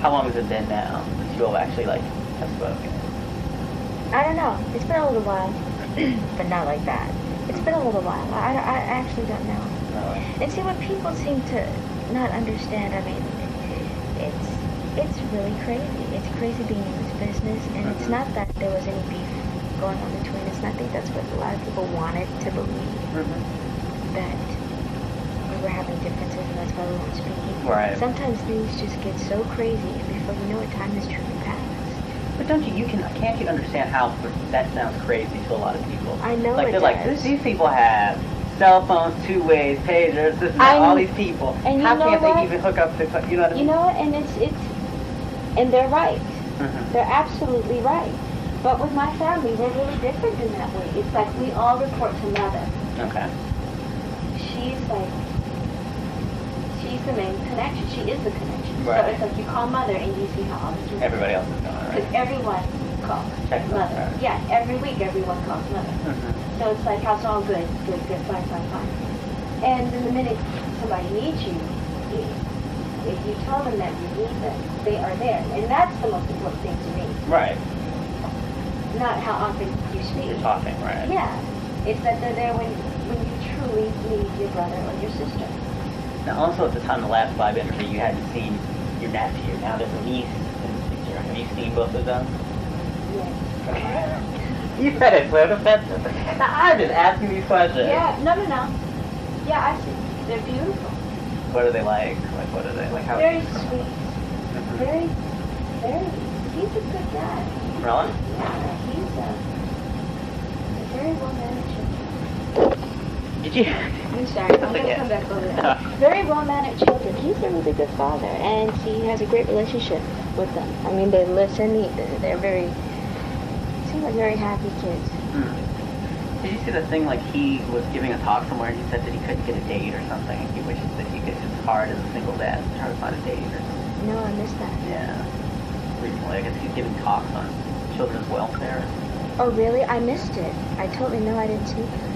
How long has it been now since you all actually, like, have spoken? I don't know. It's been a little while, but not like that. It's been a little while. I actually don't know. No. And see, what people seem to not understand, I mean, it's really crazy. It's crazy being in this business, and it's not that there was any beef going on between us. And I think that's what a lot of people wanted to believe, that we were having differences, and that's why we weren't speaking. Right. Sometimes things just get so crazy, and before you know it, time has truly passed. But can't you understand how that sounds crazy to a lot of people? I know like, it they're does. like, these people have cell phones, two-ways, pagers, this and that, all these people. And how you know can't what? they even hook up to, you know what I mean? You know what? And and they're right. They're absolutely right. But with my family, we're really different in that way. It's like we all report to Mother. Okay. She's the main connection. She is the connection. Right. So it's like you call Mother and you see how all the kids. Everybody else is going, right? Because everyone calls Check Mother. Mother. Yeah, every week everyone calls Mother. So it's like, how's all good, fine. And then the minute somebody needs you, if you tell them that you need them, they are there. And that's the most important thing to me. Right. Not how often you speak. You're talking, right? Yeah. It's that they're there when you truly need your brother or your sister. Now, also at the time of the last live interview, you hadn't seen your nephew. Now there's a niece in the picture. Have you seen both of them? Yes. You said it so defensive. I'm just asking these questions. Yeah, no. Yeah, I see. They're beautiful. What are they like? Like, what are they like? How? Very sweet. Very, he's a good guy. Really? Yeah, he's a very well-managed. Did you? I'm sorry, I'm going to come back over that. Very well-managed children. He's a really good father, and he has a great relationship with them. I mean, they listen. They're seem like very happy kids. Did you see the thing, like, he was giving a talk somewhere and he said that he couldn't get a date or something? He wishes that he could, it's hard as a single dad to try to find a date or something. No, I missed that. Yeah. Recently, I guess he's giving talks on children's welfare. Oh, really? I missed it. I totally know I didn't see that.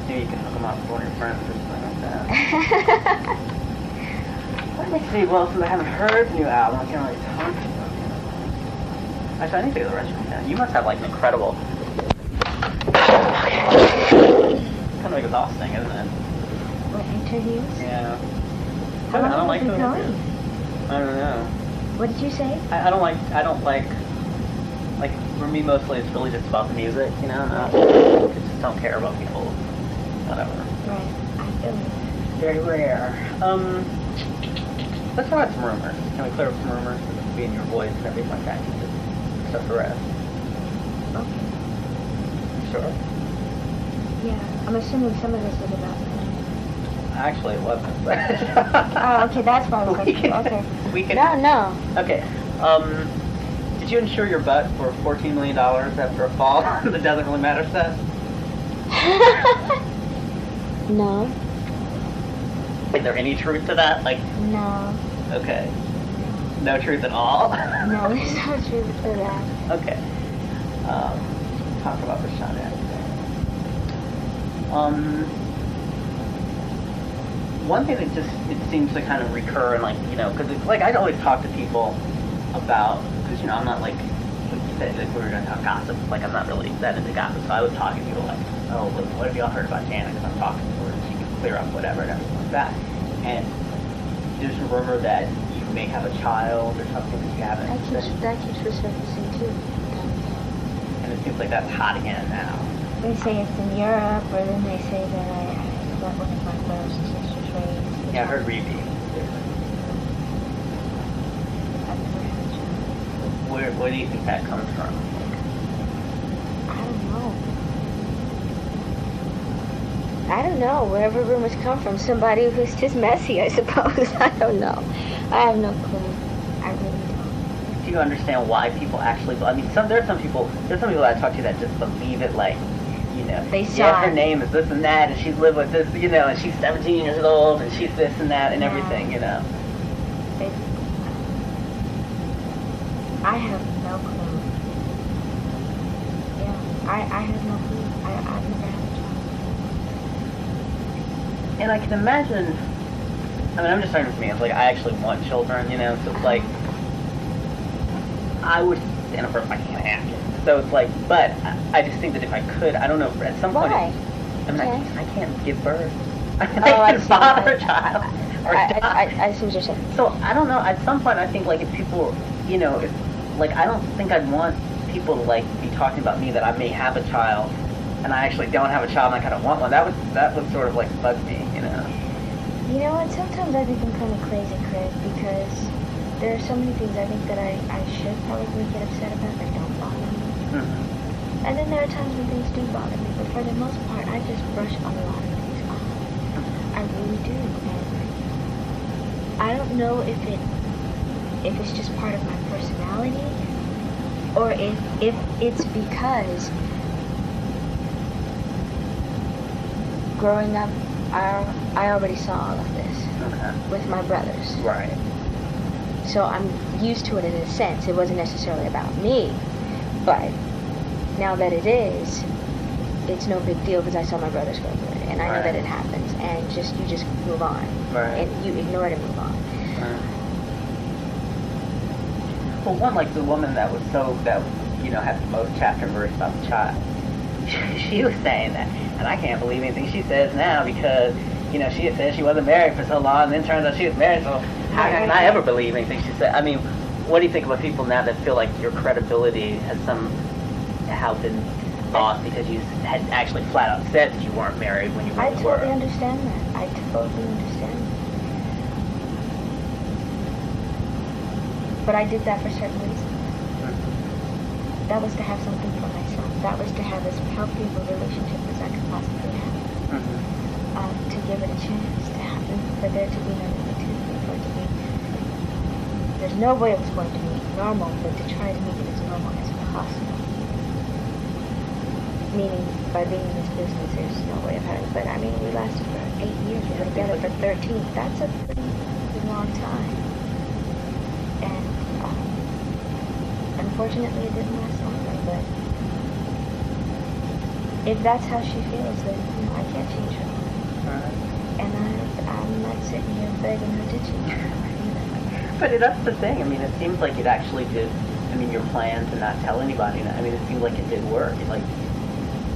Maybe you can hook him up with one of your friends or something like that. Let me see, well, since I haven't heard the new album, I can't really talk about it. Actually, I need to go to the restroom now. You must have, like, an incredible... Kind of exhausting, isn't it? What, interviews? Yeah. How long I don't like have you been interviews. going? I don't know. What did you say? I don't like, for me mostly it's really just about the music, you know? I just don't care about people, whatever. Right, I feel it. Very rare. Let's talk about some rumors. Can we clear up some rumors? Be in your voice and everything like that. Just stuff the rest. Okay. Sure. Yeah, I'm assuming some of this is about me. Actually, it wasn't. Oh, okay, that's why I was like, okay. We can. No. Okay. Did you insure your butt for $14 million after a fall? That doesn't really matter, Seth. No. Is there any truth to that? Like. No. Okay. No truth at all. No, there's no truth to that. Okay. Talk about Rashawn Addison. One thing that just, it seems to kind of recur and like, you know, because like I always talk to people about, because, you know, I'm not like you said, like we were going to talk gossip, like I'm not really that into gossip, so I was talking to people like, oh, what have y'all heard about Janet? Because I'm talking to her and she can clear up whatever and everything like that. And there's a rumor that you may have a child or something that you haven't. That keeps resurfacing too. And it seems like that's hot again now. They say it's in Europe, or then they say that I let one of my brothers and sisters raise. Yeah, I heard repeat. I've never had a child. Where do you think that comes from? I don't know. Wherever rumors come from, somebody who's just messy, I suppose. I don't know. I have no clue. I really don't. Do you understand why people actually? I mean, there's some people that I talk to that just believe it, like, you know, They saw yeah, her it. name is this and that, and she's lived with this, you know, and she's 17 years old, and she's this and that, and Yeah. everything, you know. I have no clue. Yeah, I have no clue. I've never had a child. And I can imagine. I mean, I'm just talking for me. It's like I actually want children, you know. So it's like I would stand up for it if I can't have it. So it's like, but I just think that if I could, I don't know, at some point, Why? I mean, Okay. I can't give birth. I I can see. father a child or die. I see what you're saying. So I don't know. At some point, I think like if people, you know, if like I don't think I'd want people to like be talking about me that I may have a child, and I actually don't have a child, and I kind of want one. That would sort of like bug me, you know. You know what? Sometimes I think I'm kind of crazy, Craig, because there are so many things I think that I should probably get upset about that don't bother me. Mm-hmm. And then there are times when things do bother me, but for the most part, I just brush a lot of things off. I really do. And I don't know if it's just part of my personality, or if it's because growing up, I already saw all of this Okay. with my brothers. Right. So I'm used to it in a sense. It wasn't necessarily about me, but now that it is, it's no big deal because I saw my brothers go through it, and I know that Right. it happens, and you just move on, Right. and you ignore it and move on. Well, one like the woman that you know had the most chapter and verse about the child. She was saying that, and I can't believe anything she says now because you know she had said she wasn't married for so long, and then turns out she was married. So how can I ever believe anything she said? I mean, what do you think about people now that feel like your credibility has somehow been lost because you had actually flat out said that you weren't married when you I really were? totally understand that. I totally understand that. But I did that for certain reasons. That was to have something for myself. That was to have as healthy of a relationship as I could possibly have. To give it a chance, to happen, for there to be no negativity, for it to be. There's no way it was going to be normal, but to try to make it as normal as possible. Meaning, by being in this business, there's no way of having. But I mean, we lasted for 8 years. We were together for 13. That's a pretty long time. And unfortunately, it didn't last longer. But if that's how she feels, then you know, I can't change her. And I'm not sitting here begging her to change her either. But that's the thing. I mean, it seems like it actually did. I mean, your plan to not tell anybody. I mean, it seems like it did work. Like,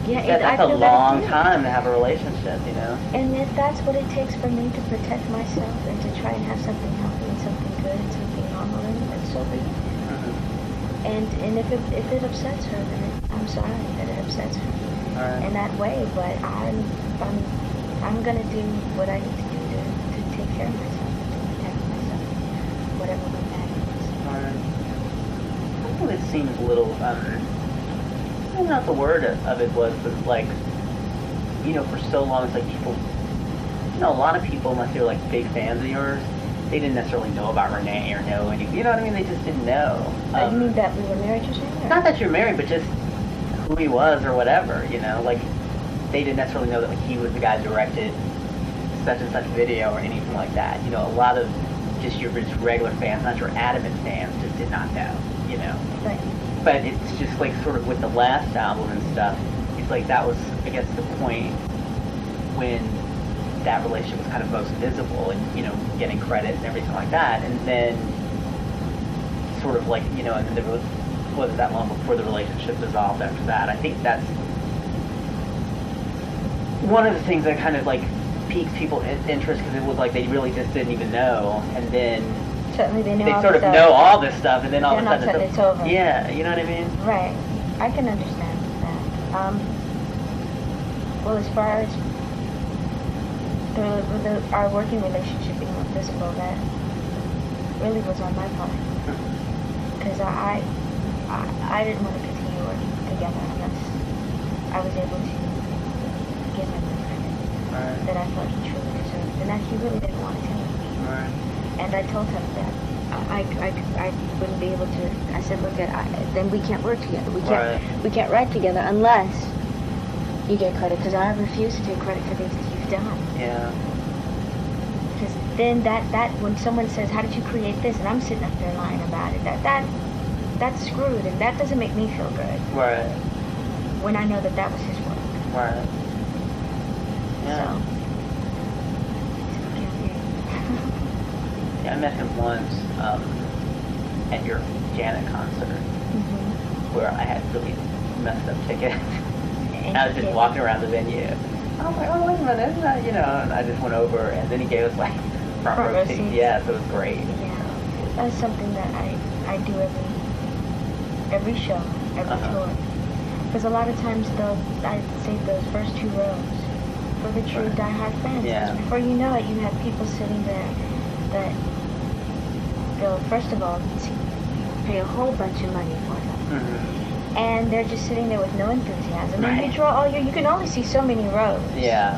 Yeah, that's I a feel that long too. time to have a relationship, you know. And if that's what it takes for me to protect myself and to try and have something healthy and something good and something normal, then so be it. And if it upsets her, then I'm sorry that it upsets her in that way. But I'm gonna do what I need to do to take care of myself, to protect myself, whatever way that is. I think it seems a little. I don't know what the word of it was, but like, you know, for so long, it's like people. You know, a lot of people, unless they were like big fans of yours, they didn't necessarily know about Renee or know any. You know what I mean? They just didn't know. You mean that we were married or something? Not that you're married, but just who he was or whatever. You know, like they didn't necessarily know that like he was the guy who directed such and such video or anything like that. You know, a lot of just your regular fans, not your adamant fans, just did not know. You know. Right. But it's just like sort of with the last album and stuff. It's like that was, I guess, the point when that relationship was kind of most visible and, you know, getting credit and everything like that. And then sort of like, you know, and then there wasn't that long before the relationship dissolved after that. I think that's one of the things that kind of like piques people's interest because it was like they really just didn't even know. And then Certainly they know they all sort the of stuff. know all this stuff and then all Then of a sudden it's over. Yeah, you know what I mean? Right. I can understand that. Well, as far as our working relationship being more visible, that really was on my part. Because I didn't want to continue working together unless I was able to give him the credit that I felt he truly deserved. And that he really didn't want to tell me. And I told him that I wouldn't be able to. I said, look, then we can't work together. We can't write together unless you get credit. Because I refuse to take credit for things that you've done. Yeah. Because then that when someone says, how did you create this? And I'm sitting up there lying about it. That's screwed, and that doesn't make me feel good. Right. When I know that was his work. Right. Yeah. So. Yeah, I met him once. at your Janet concert where I had really messed up tickets. And I was just walking around the venue. I was like, oh, wait a minute, isn't that, and I just went over, and then he gave us, like, front row seats. Yeah, so it was great. Yeah, that's something that I do every show, every tour. Because a lot of times, I'd save those first 2 rows for the true diehard fans. Yeah. Before you know it, you have people sitting there that they'll, first of all, pay a whole bunch of money for them. And they're just sitting there with no enthusiasm. And you draw you can only see so many rows. Yeah.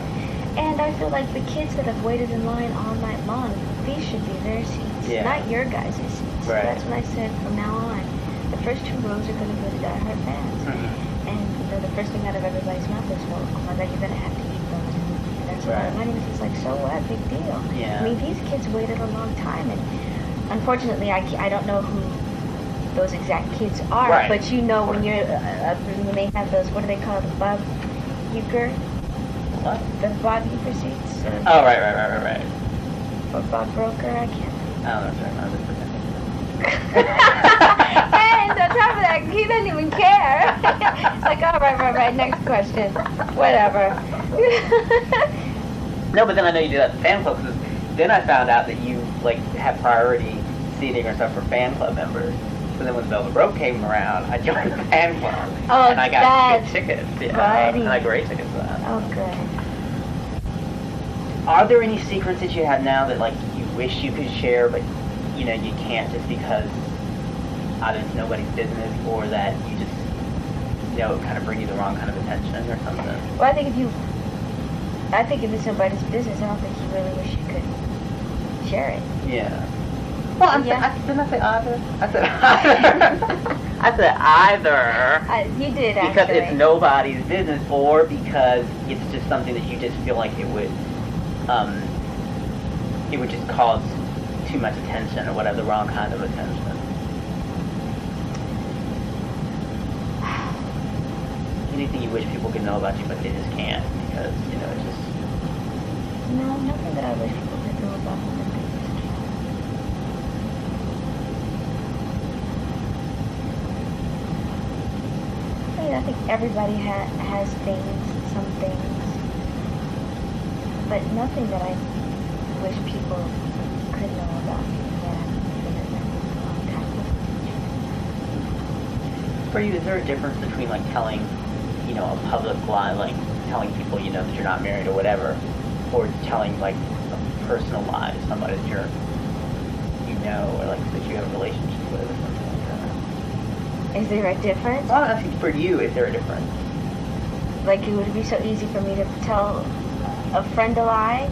And I feel like the kids that have waited in line all night long, these should be their seats, not your guys' seats. Right. That's what I said from now on. The first 2 rows are going to go to diehard fans. And the first thing out of everybody's mouth is, well, oh my God, you're going to have to eat those. And that's a lot of money. It's just like, so what? Big deal. Yeah. I mean, these kids waited a long time. And unfortunately, I don't know who those exact kids are, but when you're when they have those, what do they call the Bob Uecker? What? The Bob Uecker seats? Oh, right. Or Bob Broker, I can't. I don't know. And on top of that, he doesn't even care. It's like, oh, right, next question. Whatever. No, but then I know you do that at fan club, because then I found out that you, like, have priority seating or stuff for fan club members. So then when Velvet Rope came around, I joined the fan club. Oh, and I got good tickets. Yeah, and I got great tickets for that. Oh, good. Are there any secrets that you have now that, like, you wish you could share, but, you can't just because either it's nobody's business or that you just, it kind of bring you the wrong kind of attention or something? Well, I think if it's nobody's business, I don't think you really wish you could share it. Yeah. Well, didn't I say either? I said either. I said either. You did, actually. Because it's nobody's business, or because it's just something that you just feel like it would just cause too much attention or whatever, the wrong kind of attention. Anything you wish people could know about you, but they just can't because, it's just... No, nothing that I wish people could know about me, but they just can't. I think everybody has some things, but nothing that I wish people could know about me. For you, is there a difference between, like, telling, a public lie, like telling people, that you're not married or whatever, or telling, like, a personal lie to somebody that you're, or, like, that you have a relationship with or something like that? Is there a difference? Well, I think for you, is there a difference? Like, it would be so easy for me to tell a friend a lie?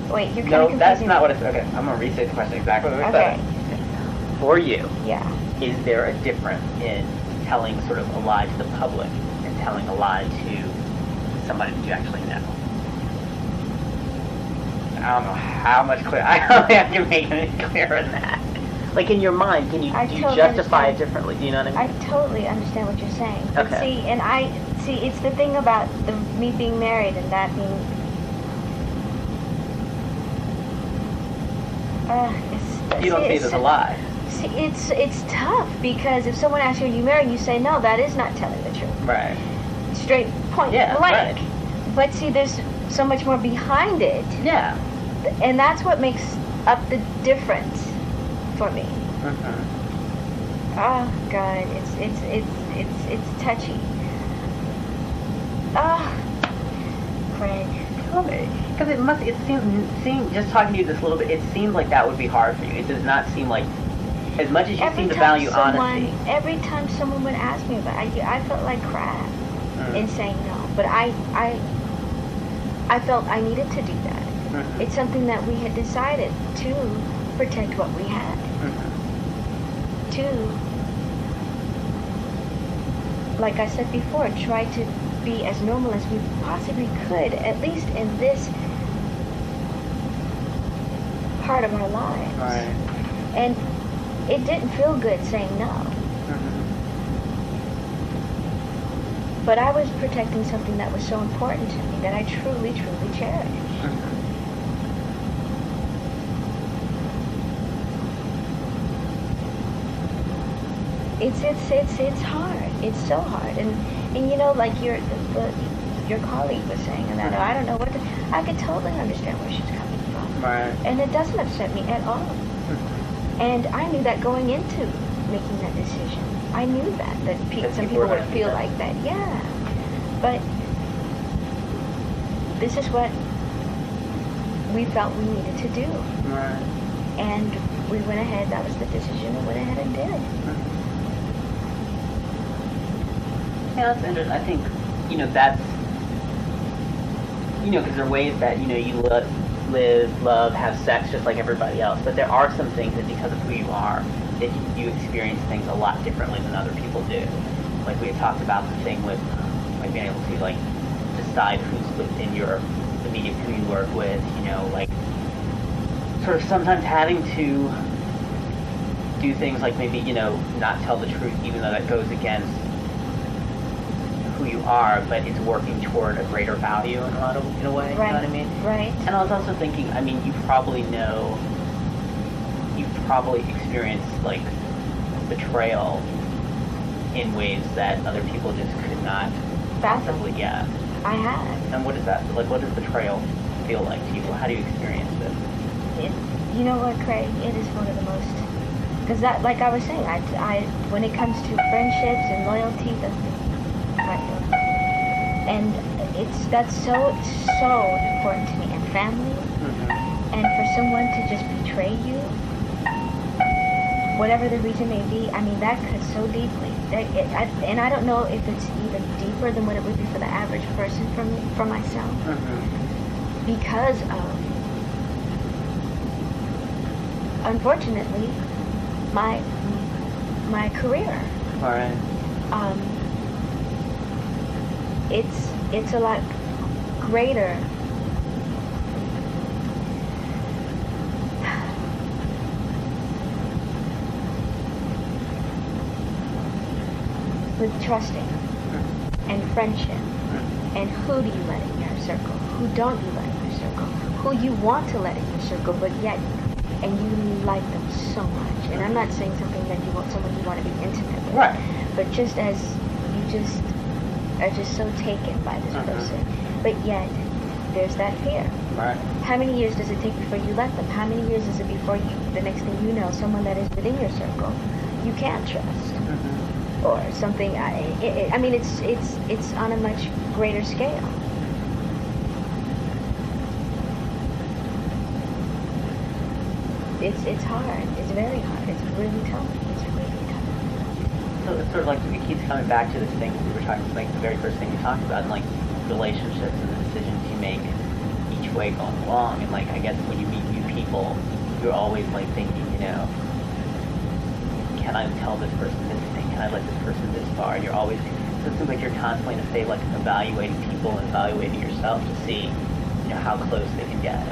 Wait, you're kind of confusing. No, that's not what it's... Okay, I'm going to restate the question exactly what I said. For you, is there a difference in telling sort of a lie to the public and telling a lie to somebody that you actually know? I don't know how much clear... I don't think I can make it clearer than that. Like, in your mind, do you justify it differently? Do you know what I mean? I totally understand what you're saying. But Okay. see, it's the thing about me being married and that being... you don't see it as a lie. See, it's tough because if someone asks you, are you married? You say, no, that is not telling the truth. Right. Straight point blank. Right. But see, there's so much more behind it. Yeah. And that's what makes up the difference for me. Oh God, it's touchy. Craig. Tell me, because it seems just talking to you this little bit, it seems like that would be hard for you. It does not seem like, as much as you seem to value honesty. Every time someone would ask me about it, I felt like crap in saying no. But I felt I needed to do that. It's something that we had decided to protect what we had. To, like I said before, try to be as normal as we possibly could, at least in this part of our lives. Right. And it didn't feel good saying no. But I was protecting something that was so important to me that I truly, truly cherish. It's hard. It's so hard. And you know, like your colleague was saying, and I don't know what I could totally understand where she's coming from. Right. And it doesn't upset me at all. And I knew that going into making that decision. I knew that some people would feel like that. Yeah. But this is what we felt we needed to do. Right. And we went ahead, that was the decision we went ahead and did. Yeah, that's interesting. I think, that's, because there are ways that, you live, love, have sex just like everybody else. But there are some things that because of who you are, that you experience things a lot differently than other people do. Like we had talked about the thing with, like being able to, like, decide who's within your immediate who you work with, like, sort of sometimes having to do things like maybe, not tell the truth even though that goes against who you are, but it's working toward a greater value in a way, right. You know what I mean? Right. And I was also thinking, you've probably experienced, like, betrayal in ways that other people just could not possibly get. I have. And what is that? Like, what does betrayal feel like to you? How do you experience it? You know what, Craig? It is one of the most... Because that, like I was saying, I when it comes to friendships and loyalty, and that's so important to me. And family, and for someone to just betray you, whatever the reason may be, that cuts so deeply. And I don't know if it's even deeper than what it would be for the average person for myself. Because of, unfortunately, my career. All right. It's a lot greater. With trusting and friendship, and who do you let in your circle, who don't you let in your circle, who you want to let in your circle, but yet, and you like them so much. And I'm not saying something that you want someone you want to be intimate with, right? But just as you just are just so taken by this person, but yet there's that fear. Right. How many years does it take before you let them? How many years is it before you, the next thing you know, someone that is within your circle, you can't trust, or something? It's on a much greater scale. It's hard. It's very hard. It's really tough. It's really tough. So it's sort of like it keeps coming back to this thing we were talking, like the very first thing we talked about, and like relationships and the decisions you make each way going along. And like I guess when you meet new people, you're always like thinking, can I tell this person this thing? Can I let this person this far? And you're always, so it seems like you're constantly in a state like evaluating people and evaluating yourself to see, how close they can get.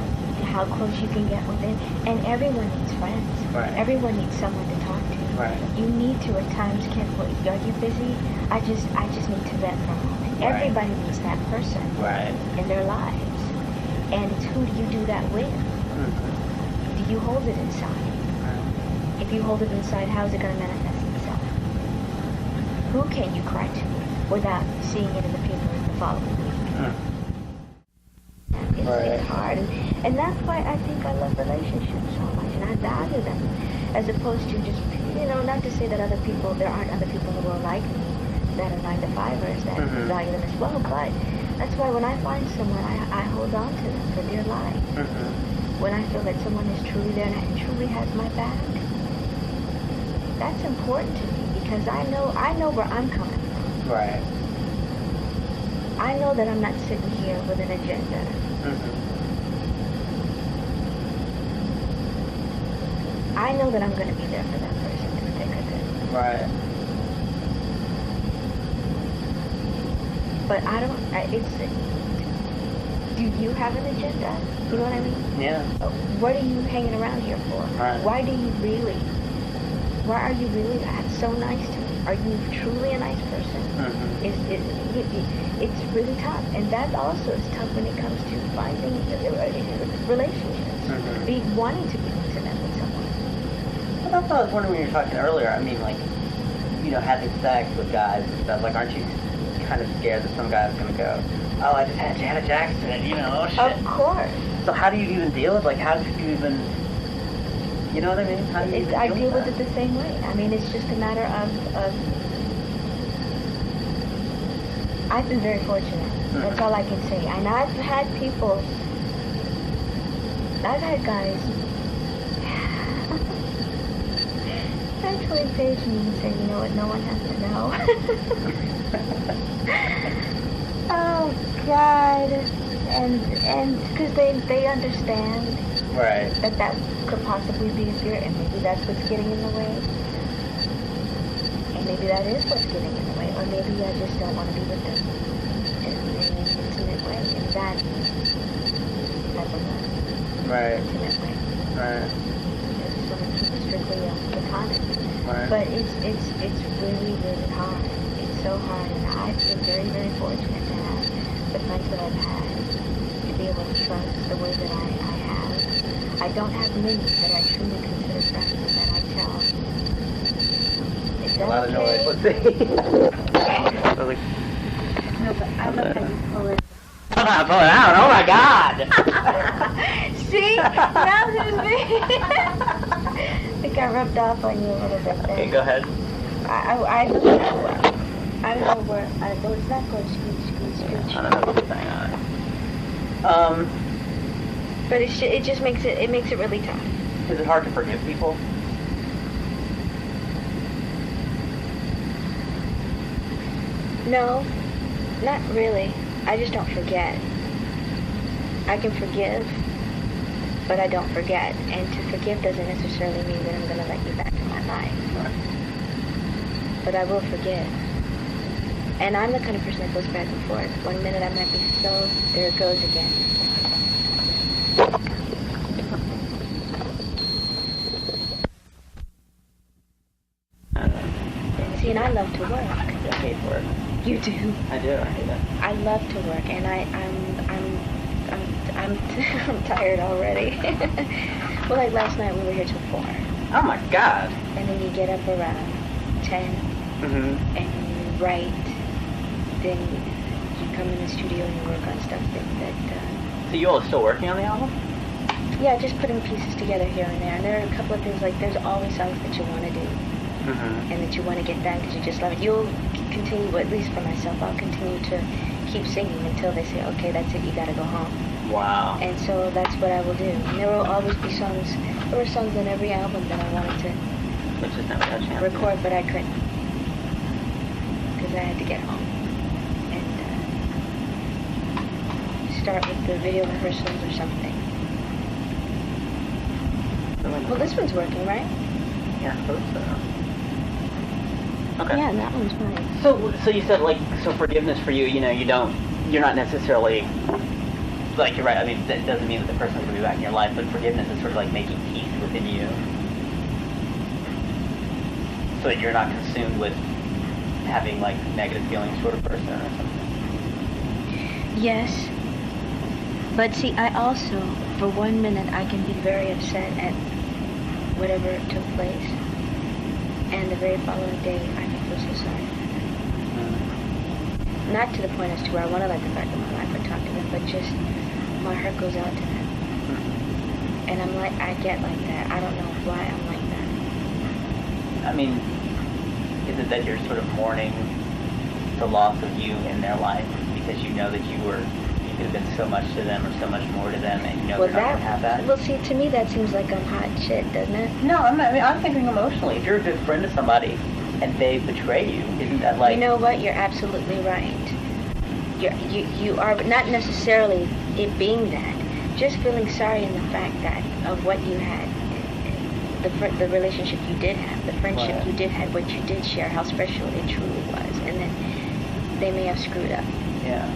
How close you can get with it. And everyone needs friends. Right. Everyone needs someone to talk to. Right. You need to at times, are you busy? I just need to vent for a moment. Right. Everybody needs that person in their lives. And it's who do you do that with? Do you hold it inside? If you hold it inside, how is it going to manifest itself? Who can you cry to without seeing it in the paper in the following week? It's hard. And that's why I think I love relationships so much. And I value them. As opposed to just, not to say that there aren't other people in the world like me that are 9-to-5ers that value them as well. But that's why when I find someone, I hold on to them for dear life. When I feel that someone is truly there and truly has my back. That's important to me because I know where I'm coming from. Right. I know that I'm not sitting here with an agenda. I know that I'm going to be there for that person through thick or thin. Right. But do you have an agenda? You know what I mean? Yeah. What are you hanging around here for? Right. Why are you really so nice to me? Are you truly a nice person? It's really tough. And that also is tough when it comes to finding relationships. Wanting to be intimate with someone. Well, that's what I was wondering when you were talking earlier. having sex with guys and stuff, like, aren't you kind of scared that some guy's gonna go, oh, I just had Janet Jackson, and oh shit. Of course. So how do you even deal with, like, how do you even, you know what I mean? How do you I deal with that? it the same way. I mean, it's just a matter of I've been very fortunate. That's all I can say. And I've had guys actually page me and say, you know what, no one has to know. Oh, God. And because they understand Right. that could possibly be a fear, and maybe that's what's getting in the way. And maybe that is what's getting in the way. Or maybe I just don't want to be with them in an intimate way. In that type of Right. intimate way. Right. I just want to keep it strictly platonic. Right. But it's really, really hard. It's so hard, and I've been very, very fortunate to have the friends that I've had, to be able to trust the way that I have. I don't have many that I truly consider friends and that I tell. Is that A lot of okay? noise. Let's see. Really? No, but I love how you pull it. I'm not pulling out. Oh my God. See? Now there's me. I think I rubbed off on you a little bit there. Okay, go ahead. I don't know where. No, it's not called scooch. I don't know what you're saying on it. But it just makes it really tough. Is it hard to forgive people? No, not really. I just don't forget. I can forgive, but I don't forget. And to forgive doesn't necessarily mean that I'm going to let you back in my life. Right. But I will forgive. And I'm the kind of person that goes back and forth. One minute I might be so, there it goes again. See, and I love to work. I get paid for it. You do. I do. I hate it. I love to work, and I'm tired already. Well, like last night we were here till 4, Oh my God. and then you get up around 10, Mm-hmm. and you write. Then you come in the studio and you work on stuff that So you all still working on the album? yeah, just putting pieces together here and there. And there are a couple of things, like there's always songs that you want to do Mm-hmm. and that you want to get done because you just love it. You'll continue, at least for myself, I'll continue to keep singing until they say, okay, that's it, you got to go home. Wow. And so that's what I will do. And there will always be songs. There were songs on every album that I wanted to Which is never got a chance. record, but I couldn't because I had to get home and start with the video rehearsals or something. Well, this one's working, right? Yeah, I hope so. Okay. Yeah, that one's fine. So you said, like, so forgiveness for you, you're not necessarily, like, you're right, I mean, that doesn't mean that the person's going to be back in your life, but forgiveness is sort of like making peace within you. So that you're not consumed with having, like, negative feelings toward a person or something. Yes. But see, I also, for 1 minute, I can be very upset at whatever took place. And the very following day, I can feel so sorry. Not to the point as to where I want to let them back in my life or talk to them, but just my heart goes out to them. And I'm like, I get like that. I don't know why I'm like that. I mean, is it that you're sort of mourning the loss of you in their life because you know that you could have been so much to them or so much more to them, and you know Well, they're not going to have that? well, see, to me that seems like I'm hot shit, doesn't it? No, I'm thinking emotionally. If you're a good friend to somebody and they betray you, isn't that like... You know what? You're absolutely right. You are, but not necessarily it being that. Just feeling sorry in the fact that of what you had, the relationship you did have, the friendship Right. you did have, what you did share, how special it truly was, and then they may have screwed up, Yeah.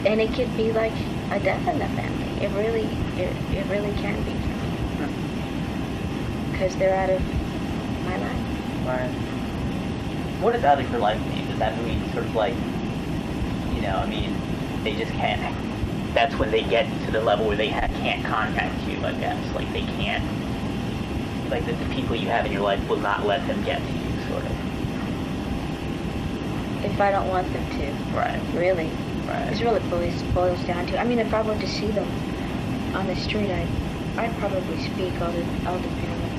and it could be like a death in the family. It really can be, because they're out of my life. Right. What does out of your life mean? Does that mean sort of like, they just can't... That's when they get to the level where they can't contact you, I guess. Like, they can't... like that the people you have in your life will not let them get to you, sort of. If I don't want them to. Right. Really. Right. It's really boils down to. I mean, if I were to see them on the street, I'd probably speak. All depend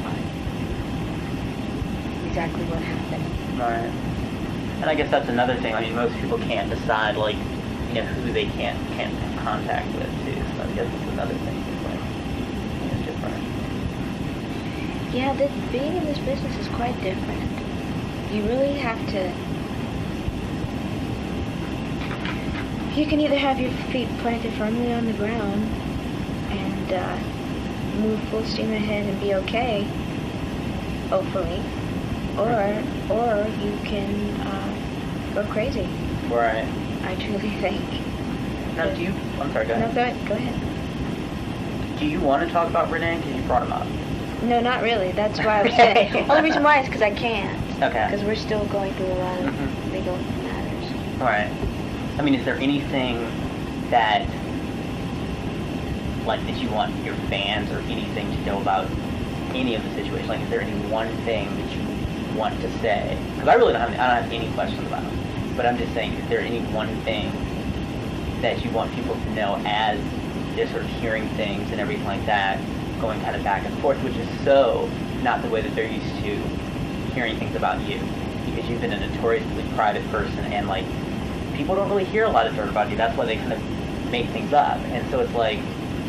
on exactly what happened. Right. And I guess that's another thing. I mean, most people can't decide, like, you know, who they can't have contact with, too. So I guess that's another thing. It's like, it's different. Yeah, being in this business is quite different. You really have to. You can either have your feet planted firmly on the ground and move full steam ahead and be okay, hopefully, or you can go crazy. Right. I truly think. Now, I'm sorry, go ahead. No, go ahead. Do you want to talk about Renee? Because you brought him up. No, not really. That's why I was saying. The only reason why is because I can't. Okay. Because we're still going through a lot of legal matters. Right. I mean, is there anything that, like, that you want your fans or anything to know about any of the situation? Like, is there any one thing that you want to say? Because I don't have any questions about it. But I'm just saying, is there any one thing that you want people to know as they're sort of hearing things and everything like that, going kind of back and forth, which is so not the way that they're used to hearing things about you, because you've been a notoriously private person, and like people don't really hear a lot of dirt about you. That's why they kind of make things up, and so it's like,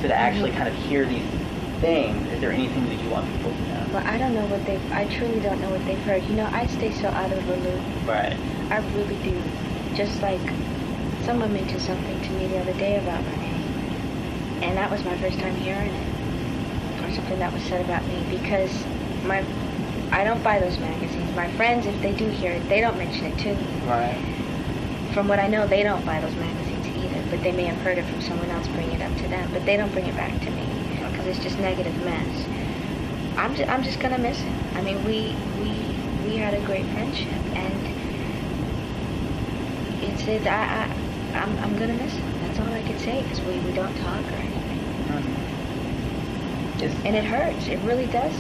so to actually kind of hear these things, is there anything that you want people to know? Well, I don't know I truly don't know what they've heard. You know, I stay so out of the loop. Right. I really do. Just like someone mentioned something to me the other day about Renee, and that was my first time hearing it, or something that was said about me, because I don't buy those magazines. My friends, if they do hear it, they don't mention it to me. Right. From what I know, they don't buy those magazines either, but they may have heard it from someone else bringing it up to them, but they don't bring it back to me, because it's just negative mess. I'm just gonna miss him. I mean, we had a great friendship, and I'm gonna miss him. That's all I can say, because we don't talk or anything. Mm-hmm. And it hurts. It really does.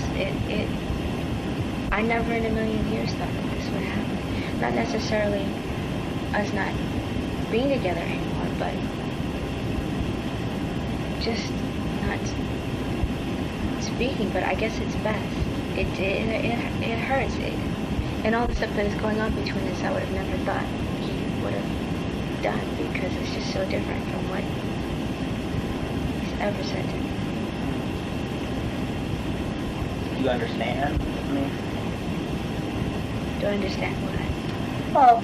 I never in a million years thought that this would happen. Not necessarily us not being together anymore, but just not speaking. But I guess it's best. It hurts. And all the stuff that is going on between us, I would have never thought he would have done, because it's just so different from what he's ever said to me. Do you understand me? Do I understand what? Well,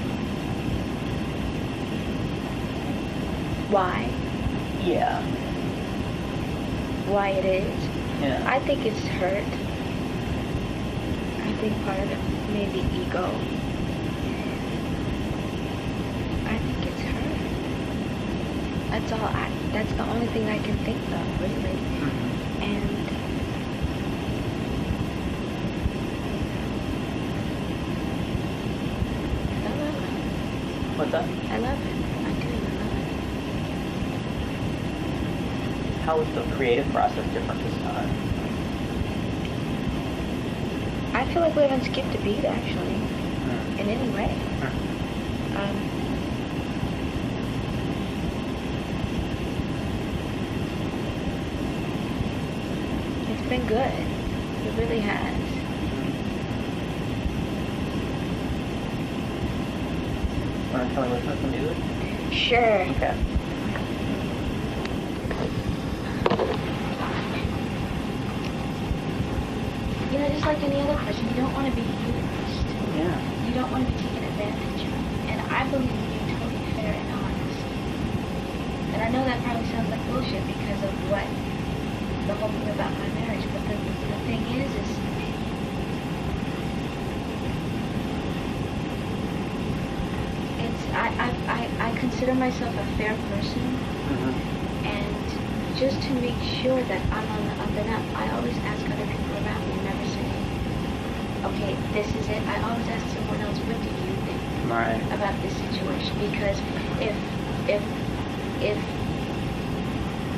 Why? yeah. Why it is? Yeah. I think it's hurt. I think part of it may be ego. I think it's hurt. That's the only thing I can think of, really. Mm-hmm. And I love it. What's that? I love it. I do. I love it. How was the creative process different this time? I feel like we haven't skipped a beat, actually, in any way. It's been good. It really has. Want to tell me what's some music? Sure. Okay. You know, just like any other person, you don't want to be used. Yeah. You don't want to be taken advantage of. And I believe in being totally fair and honest. And I know that probably sounds like bullshit because of what the whole thing about my marriage, but the thing is I consider myself a fair person, and just to make sure that I'm on the up and up, I always ask other people around me, never say, okay, this is it. I always ask someone else, what do you think about this situation? Because if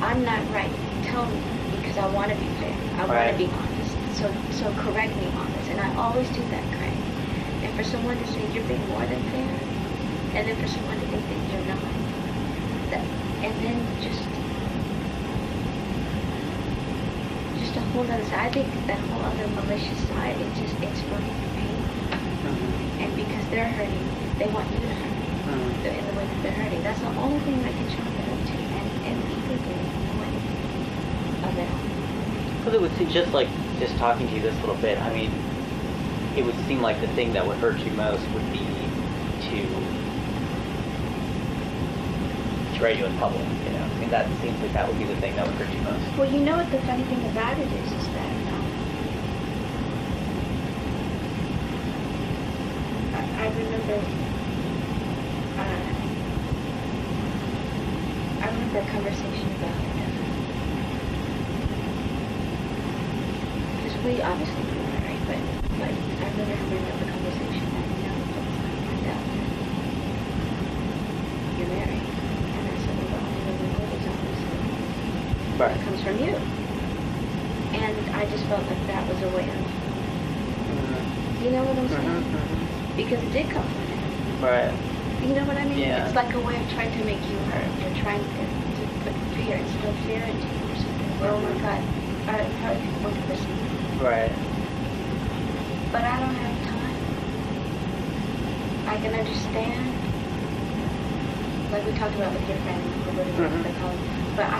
I'm not right, tell me, because I want to be fair. I want to be honest. so correct me on this. And I always do that, Craig. And for someone to say you're being more than fair, and then for someone to think that you're not, and then just a whole other side. I think that whole other malicious side, it's for pain. And because they're hurting, they want you to hurt in the way that they're hurting. That's the only thing I can chalk it up to. And people do point of it. Because it would seem just talking to you this little bit, I mean, it would seem like the thing that would hurt you most would be to betray you in public, you know? I mean, that seems like that would be the thing that would hurt you most. Well, you know what the funny thing about it is that I remember a conversation about because we obviously we were married, but I remember having another conversation that don't find out you're married, and I said, well, the only way we know is obviously Right. it comes from you, and I just felt like that was a way of, you know what I'm saying? Because it did come from him. Right. You know what I mean? Yeah. It's like a way of trying to make you hurt. They're trying to put fear, instill fear into you or something. Oh my God, how do people want to listen? Right. But I don't have time. I can understand, like we talked about with your friend, who lived in the college. But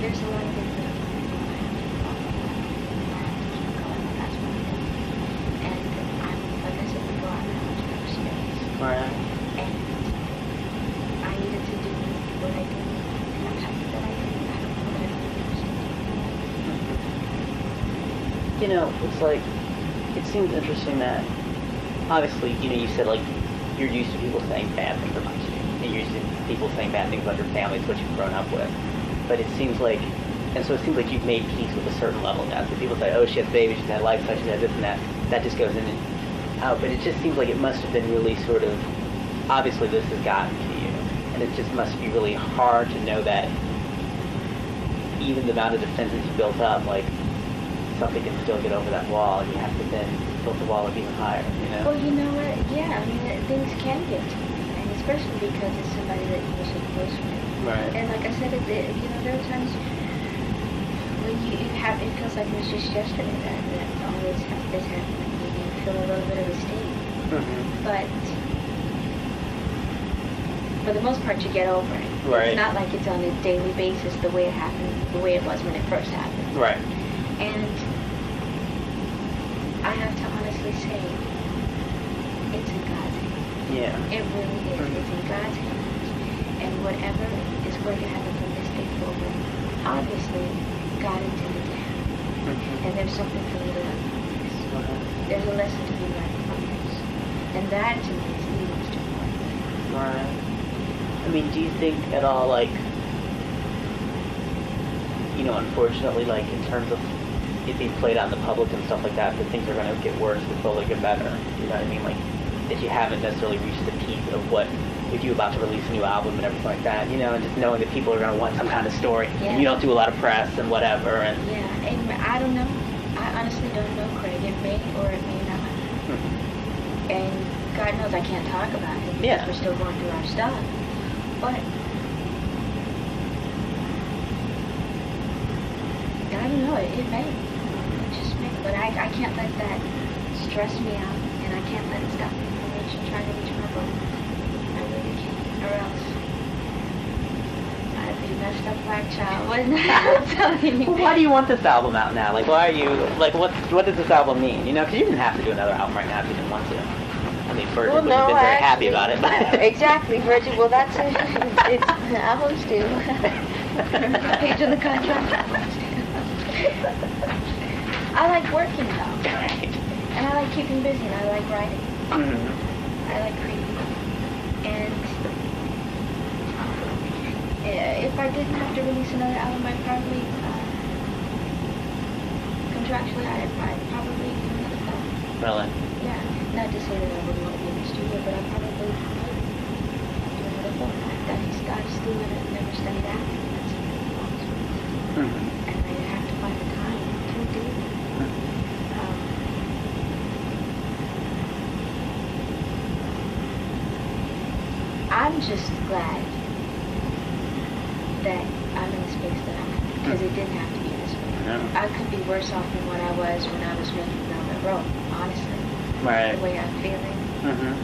there's a lot of things that I have to follow. I have to keep going. That's one thing. And I'm, like I said before, I'm in a much better space. Right. And I needed to do what I did, and I'm happy that I did. I don't know that I understand. You know, it's like, it seems interesting that, obviously, you know, you said, like, you're used to people saying bad things about you. And you're used to people saying bad things about your family, it's what you've grown up with. But it seems like, and so it seems like you've made peace with a certain level now. So people say, oh, she has babies, she's had lifestyle, she's had this and that. That just goes in and out. But it just seems like it must have been really sort of, obviously this has gotten to you. And it just must be really hard to know that even the amount of defenses you built up, like, something can still get over that wall. And you have to then build the wall up even higher, you know? Well, you know what? Yeah, I mean, things can get to me. And especially because it's somebody that you were so close with. Right. And like I said, there are times when you have, it feels like it was just yesterday that all this happened, and you feel a little bit of esteem. But for the most part, you get over it. Right. It's not like it's on a daily basis the way it happened, the way it was when it first happened. Right. And I have to honestly say, it's in God's hands. Yeah. It really is. It's in God's hands. And whatever is going to happen from this day forward, obviously, God intended to happen. And there's something for me to learn from this. There's a lesson to be learned from this. And that, to me, is the most important. Right. I mean, do you think at all, like, you know, unfortunately, like, in terms of it being played out in the public and stuff like that, that things are going to get worse before they get better? You know what I mean? Like, that you haven't necessarily reached the peak of what, if you're about to release a new album and everything like that, you know, and just knowing that people are going to want some kind of story, and you don't do a lot of press and whatever, and... Yeah, and I don't know. I honestly don't know, Craig. It may or it may not. And God knows I can't talk about it because we're still going through our stuff. But I don't know. It may. It just may. But I can't let that stress me out, and I can't let it stop me from trying to reach my goal. I really can't, or else I'd be a messed up black child, wouldn't I? I'm telling you. Well, why do you want this album out now? Like, why are you, like, what does this album mean? You know, because you didn't have to do another album right now if you didn't want to. I mean, Virgil would have been very happy about it. Exactly, Virgil. Well, that's it. It's albums do. Page on the contract. I like working though. Right. And I like keeping busy, and I like writing. I like creating. And if I didn't have to release another album, I'd probably, contractually, I'd probably do another film. Really? Yeah. Not to say that I wouldn't want to be in the studio, but I probably would do another film. I've still never studied acting. That's something that belongs to me. And I have to find the time to do it. just glad that I'm in the space that I'm in, because it didn't have to be this way. No. I could be worse off than what I was when I was making Velvet Rope, honestly. Right. The way I'm feeling, Mm-hmm.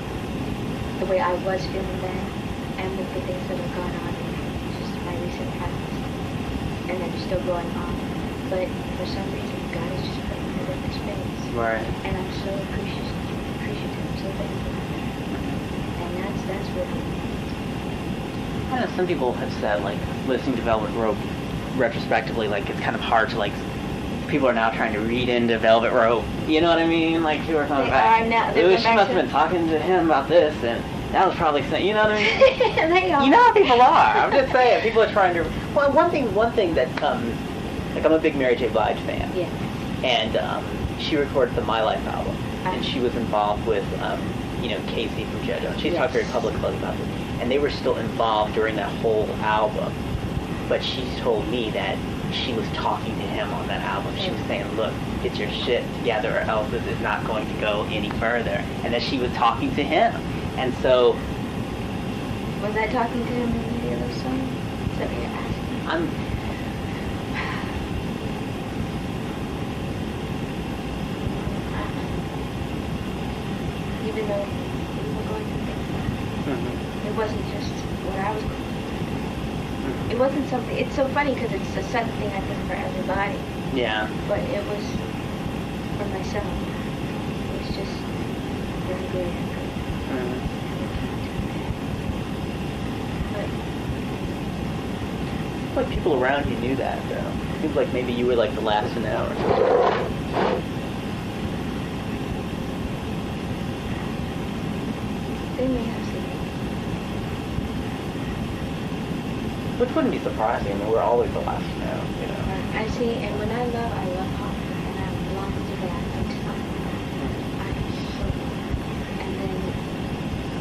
the way I was feeling then, and with the things that have gone on in just my recent past, and that are still going on. But for some reason, God has just put me in a different space. Right. And I'm so appreciative, so thankful. And that's really, I know some people have said, like, listening to Velvet Rope retrospectively, like, it's kind of hard to, like, people are now trying to read into Velvet Rope. You know what I mean? Like, people are talking They about, are now- "Ooh, they're she back must to- have been talking to him about this, and that was probably saying," you know what I mean? they are. You know how people are. I'm just saying, people are trying to. Well, one thing that like I'm a big Mary J. Blige fan, Yeah. and she recorded the My Life album, and she was involved with Casey from JoJo. She's talked very publicly about it, and they were still involved during that whole album. But she told me that she was talking to him on that album. She was saying, "Look, get your shit together, or else this is not going to go any further." And that she was talking to him, and so. Was I talking to him in any of those songs? Is that what you're asking? I'm. Even though we were going through things, it wasn't just what I was going through. It wasn't something, it's so funny because it's a sudden thing I think for everybody, Yeah. but it was for myself. It was just very good and good. But Like people around you knew that, though. It seems like maybe you were like the last to know or something. they may have seen it. Which wouldn't be surprising. I mean, we're always the last to know, you know. I see, and when I love hard, and I belong to that until I'm so, and then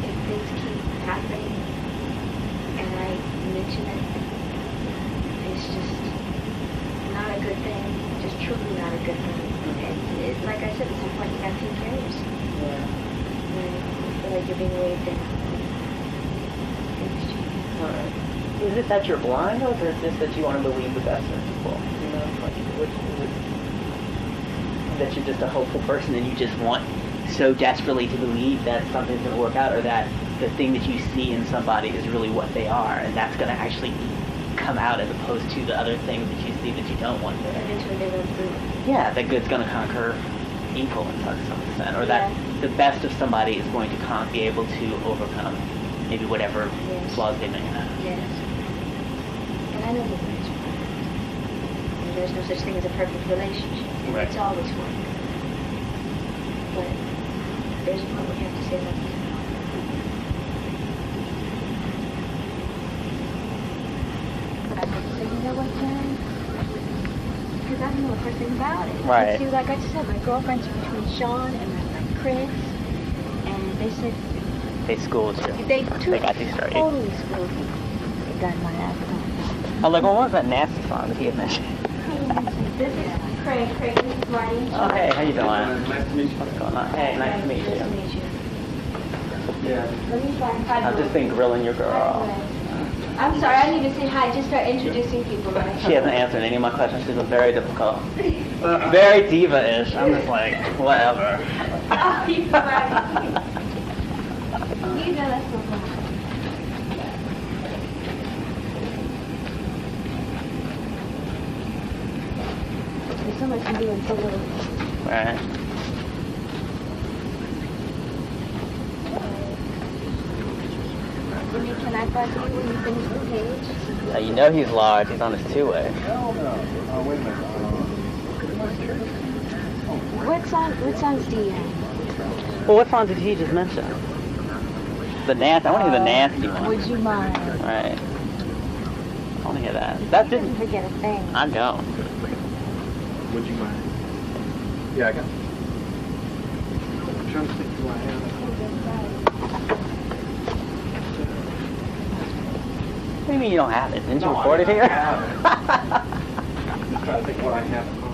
if things keep happening, and I mention it, it's just not a good thing, just truly not a good thing. And it's like I said, it's important you have to take care of yourself Yeah. when you feel like you're being weighed down. Things change. All right. Is it that you're blind, or is it just that you want to believe the best in people? You know, like that you're just a hopeful person and you just want so desperately to believe that something's going to work out, or that the thing that you see in somebody is really what they are, and that's going to actually come out as opposed to the other things that you see that you don't want there. Eventually they will through. Yeah, that good's going to conquer evil in some extent, or that the best of somebody is going to be able to overcome maybe whatever flaws they may have. Yes. And I know the words. And there's no such thing as a perfect relationship. And Right. it's always work. But there's a point where you have to say something. But I have to say, you know what, Jen? Because I don't know a person about it. Right. See, like I just said, my girlfriends are between Sean and my friend Chris. And they said, They schooled you. they got you straight. totally schooled me. They got my ass off. I was like, well, what was that nasty song that he had mentioned? This is Craig. Craig, this is Marty. Oh, hey, how you doing? Nice to meet you. What's going on? Hey, nice to meet Nice to you. meet you. Yeah. Let me try. I've just been grilling your girl. I'm sorry, I need to say hi. Just start introducing people, right? She hasn't answered any of my questions. She's been very difficult. Very diva-ish. I'm just like, whatever. Oh, you're funny. You know that's so funny. There's so much to do and so little. Right. Jimmy, can I buzz you when you finish the page? Now, you know he's large. He's on his two-way. No. Oh, wait a minute. What songs do you have? Well, what song did he just mention? The nasty. I want to hear the nasty one. Would you mind? Right. I want to hear that. That Didn't didn't. forget a thing. I don't. Would you mind? Yeah, I got it. I'm trying to think who I have. What do you mean you don't have it? Didn't you No, record it here? I have it. I'm trying to think what I have.